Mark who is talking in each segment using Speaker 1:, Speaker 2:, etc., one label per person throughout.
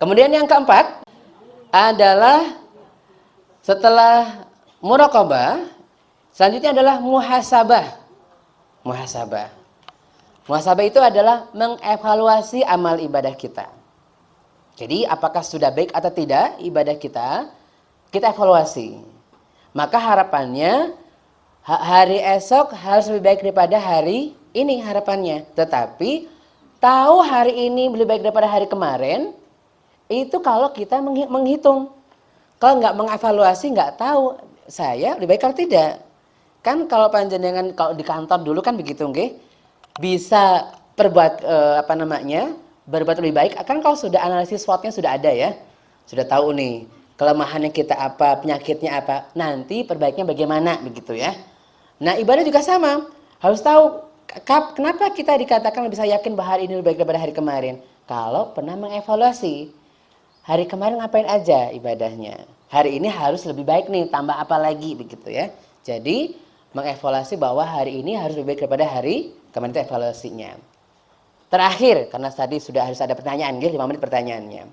Speaker 1: Kemudian yang keempat adalah setelah muraqabah, selanjutnya adalah muhasabah. Muhasabah. Muhasabah itu adalah mengevaluasi amal ibadah kita. Jadi apakah sudah baik atau tidak ibadah kita, kita evaluasi. Maka harapannya hari esok harus lebih baik daripada hari ini harapannya. Tetapi tahu hari ini lebih baik daripada hari kemarin, itu kalau kita menghitung. Kalau nggak mengevaluasi, nggak tahu saya lebih baik kalau tidak. Kan kalau panjenengan kalau di kantor dulu kan begitu, nggih? Bisa berbuat lebih baik. Kan kalau sudah analisis SWOT-nya sudah ada ya, sudah tahu nih kelemahannya kita apa, penyakitnya apa, nanti perbaiknya bagaimana begitu ya. Nah ibadah juga sama, harus tahu kenapa kita dikatakan bisa yakin bahwa hari ini lebih baik daripada hari kemarin. Kalau pernah mengevaluasi hari kemarin ngapain aja ibadahnya, hari ini harus lebih baik nih, tambah apa lagi begitu ya. Jadi mengevaluasi bahwa hari ini harus lebih baik daripada hari kemarin, itu evaluasinya. Terakhir, karena tadi sudah harus ada pertanyaan, 5 menit pertanyaannya.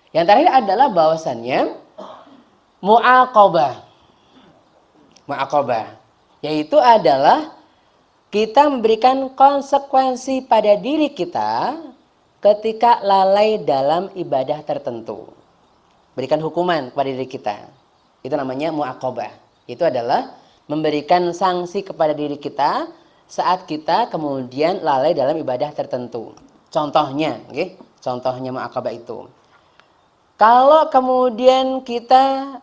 Speaker 1: Yang terakhir adalah bahwasannya mu'aqabah. Mu'aqabah, yaitu adalah kita memberikan konsekuensi pada diri kita ketika lalai dalam ibadah tertentu. Berikan hukuman kepada diri kita. Itu namanya mu'aqabah. Itu adalah memberikan sanksi kepada diri kita saat kita kemudian lalai dalam ibadah tertentu. Contohnya, okay? Contohnya mu'aqabah itu. Kalau kemudian kita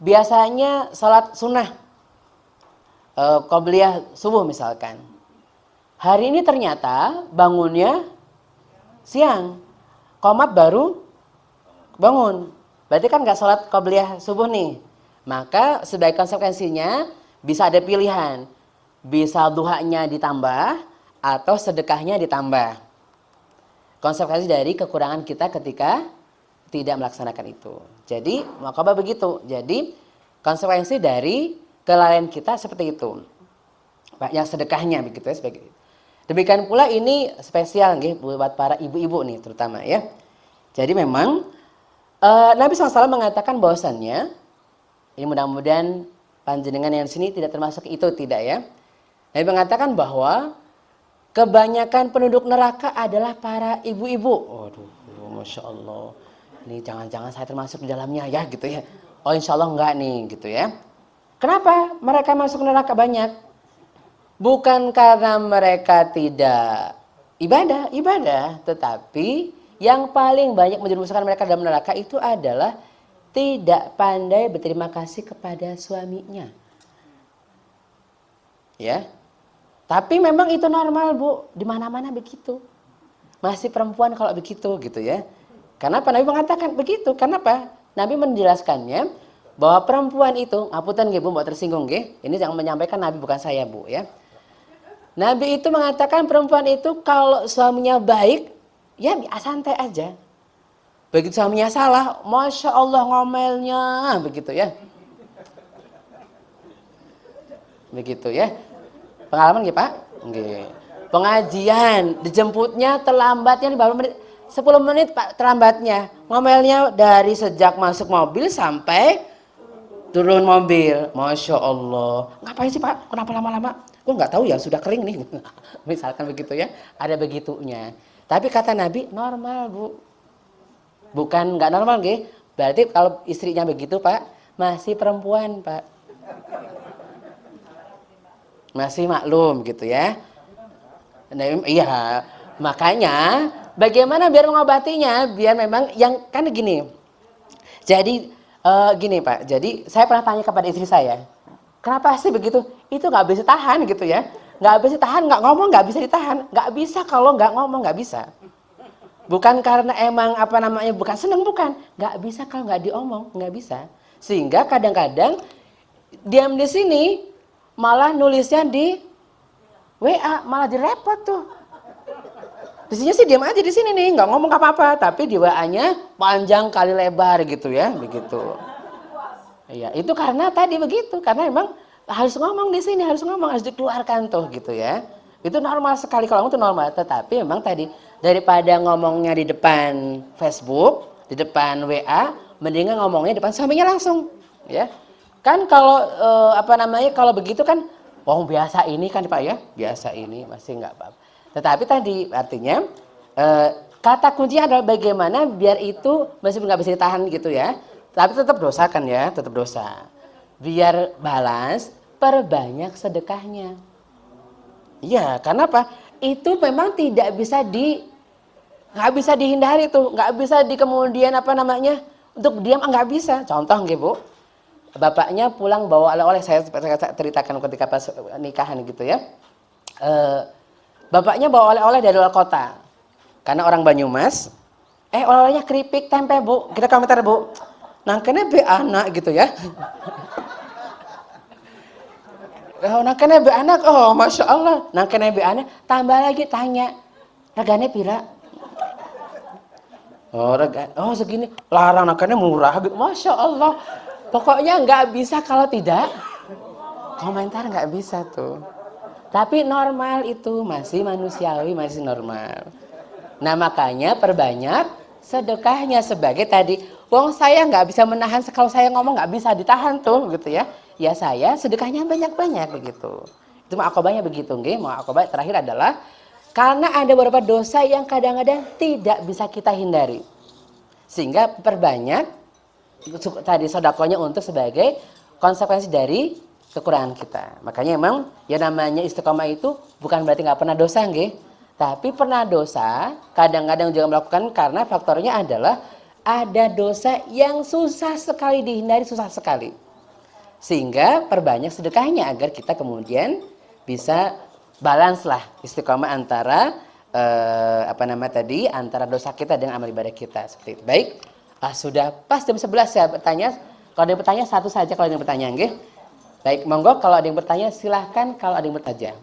Speaker 1: biasanya salat sunnah, qobliyah subuh misalkan. Hari ini ternyata bangunnya siang, qomat baru bangun. Berarti kan nggak salat qobliyah subuh nih. Maka sebagai konsekuensinya bisa ada pilihan. Bisa duhanya ditambah atau sedekahnya ditambah. Konsekuensi dari kekurangan kita ketika tidak melaksanakan itu. Jadi mu'aqabah begitu. Jadi konsekuensi dari kelalaian kita seperti itu. Yang sedekahnya begitu ya. Demikian pula ini spesial nih buat para ibu-ibu nih terutama ya. Jadi memang Nabi SAW mengatakan bahwasannya, ini mudah-mudahan panjenengan yang di sini tidak termasuk itu, tidak ya. Nabi mengatakan bahwa kebanyakan penduduk neraka adalah para ibu-ibu. Waduh, Masya Allah. Ini jangan-jangan saya termasuk di dalamnya ya gitu ya. Oh insya Allah enggak nih gitu ya. Kenapa mereka masuk neraka banyak? Bukan karena mereka tidak ibadah, tetapi yang paling banyak menjerumuskan mereka dalam neraka itu adalah tidak pandai berterima kasih kepada suaminya. Ya. Tapi memang itu normal, Bu. Di mana-mana begitu. Masih perempuan kalau begitu gitu ya. Kenapa Nabi mengatakan begitu? Kenapa? Nabi menjelaskannya bahwa perempuan itu, ngapunten nggih Bu, mbok tersinggung nggih. Ini yang menyampaikan Nabi bukan saya, Bu ya. Nabi itu mengatakan perempuan itu kalau suaminya baik, ya santai aja. Begitu suaminya salah, Masya Allah ngomelnya, begitu ya. Begitu ya. Pengalaman nggih Pak? Nggih. Pengajian, dijemputnya terlambatnya 50 menit. 10 menit Pak terlambatnya. Ngomelnya dari sejak masuk mobil sampai turun mobil. Masya Allah. Ngapain sih Pak? Kenapa lama-lama? Gue nggak tahu ya, sudah kering nih. Misalkan begitu ya. Ada begitunya. Tapi kata Nabi, normal Bu. Bukan nggak normal nggih. Berarti kalau istrinya begitu Pak, masih perempuan Pak. Masih maklum gitu ya. Nah, iya, makanya bagaimana biar mengobatinya? Biar memang yang kan gini. Jadi gini Pak. Jadi saya pernah tanya kepada istri saya, kenapa sih begitu? Itu nggak bisa tahan gitu ya. Nggak bisa tahan, nggak ngomong nggak bisa ditahan. Nggak bisa kalau nggak ngomong nggak bisa. Bukan karena emang bukan seneng, bukan. Nggak bisa kalau nggak diomong, nggak bisa. Sehingga kadang-kadang diam di sini malah nulisnya di WA, malah direpot tuh. Di sini sih diam aja di sini nih, nggak ngomong apa-apa, tapi di WA-nya panjang kali lebar gitu ya, begitu. Iya, itu karena tadi begitu, karena memang harus ngomong di sini, harus dikeluarkan tuh gitu ya. Itu normal sekali kalau itu normal, tetapi memang tadi daripada ngomongnya di depan Facebook di depan WA, mendingan ngomongnya di depan suaminya langsung, ya. Kan kalau kalau begitu kan, biasa ini kan Pak ya, biasa ini masih nggak apa-apa. Tetapi tadi artinya kata kuncinya adalah bagaimana biar itu masih nggak bisa ditahan gitu ya. Tapi tetap dosa kan ya, tetap dosa. Biar balas, perbanyak sedekahnya. Iya, karena apa? Itu memang nggak bisa dihindari tuh, nggak bisa di kemudian untuk diam nggak bisa. Contoh nggih Bu, bapaknya pulang bawa oleh-oleh, saya ceritakan ketika pas nikahan gitu ya. Bapaknya bawa oleh-oleh dari luar kota, karena orang Banyumas. Oleh-olehnya keripik tempe Bu, kita komentar Bu, nangkene be anak gitu ya. Nangkene be anak, masya Allah, nangkene be anak, tambah lagi tanya, regane pira? Segini, larang nangkene murah, masya Allah. Pokoknya nggak bisa kalau tidak komentar, nggak bisa tuh. Tapi normal itu, masih manusiawi, masih normal. Nah makanya perbanyak sedekahnya sebagai tadi. Wong saya nggak bisa menahan, kalau saya ngomong nggak bisa ditahan tuh gitu ya. Ya saya sedekahnya banyak-banyak begitu. Itu akobahnya begitu, nggih. Akobah terakhir adalah karena ada beberapa dosa yang kadang-kadang tidak bisa kita hindari. Sehingga perbanyak tadi sedekahnya untuk sebagai konsekuensi dari kekurangan kita. Makanya emang yang namanya istiqomah itu bukan berarti nggak pernah dosa, nggih. Tapi pernah dosa, kadang-kadang juga melakukan karena faktornya adalah ada dosa yang susah sekali dihindari, susah sekali. Sehingga perbanyak sedekahnya agar kita kemudian bisa balance lah istiqomah antara antara dosa kita dengan amal ibadah kita, seperti itu. Baik. Sudah pas jam 11 saya bertanya. Kalau ada yang bertanya satu saja, kalau ada yang bertanya, nggih. Baik, monggo kalau ada yang bertanya silahkan, kalau ada yang bertanya.